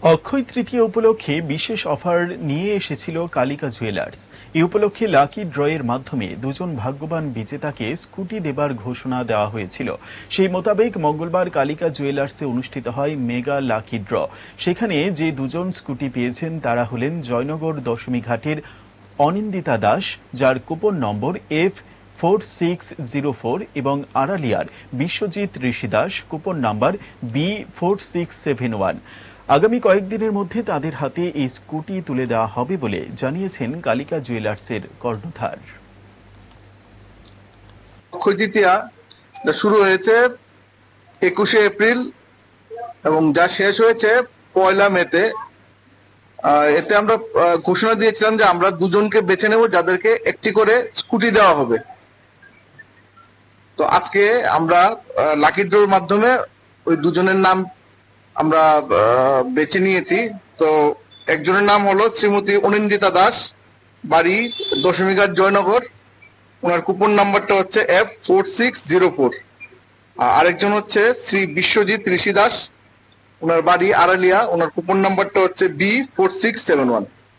অক্ষয় তৃতীয়া উপলক্ষে বিশেষ অফার নিয়ে এসেছিল কালিকা জুয়েলার্স। এই উপলক্ষে লাকি ড্রয়ের মাধ্যমে দুজন ভাগ্যবান বিজেতাকে স্কুটি দেবার ঘোষণা দেওয়া হয়েছিল। সেই মোতাবেক মঙ্গলবার কালিকা জুয়েলার্সে অনুষ্ঠিত হয় মেগা লাকি ড্র। সেখানে যে দুজন স্কুটি পেয়েছেন তারা হলেন জয়নগর দশমীঘাটের অনিন্দিতা দাস, যার কুপন নম্বর F4604, এবং আড়ালিয়ার বিশ্বজিৎ ঋষি দাস, কুপন নাম্বার B4671। আগামী কয়েকদিনের মধ্যে তাদের হাতে এই স্কুটি তুলে দেওয়া হবে বলে জানিয়েছেন কালিকা জুয়েলার্সের কর্ণধার। অক্ষয় তৃতীয়া শুরু হয়েছে 21শে এপ্রিল এবং যা শেষ হয়েছে 1 মেতে। এতে আমরা ঘোষণা দিয়েছিলাম যে আমরা দুজনকে বেছে নেব যাদেরকে একটি করে স্কুটি দেওয়া হবে। তো আজকে আমরা লাকি ড্রর মাধ্যমে ওই দুজনের নাম আমরা বেছে নিয়েছি। তো একজনের নাম হলো শ্রীমতী অনিন্দিতা দাস, বাড়ি দশমীঘাট জয়নগর, ওনার কুপন নাম্বারটা হচ্ছে F4604। আরেকজন হচ্ছে শ্রী বিশ্বজিৎ ঋষি দাস, ওনার বাড়ি আড়ালিয়া, ওনার কুপন নাম্বারটা হচ্ছে B4671।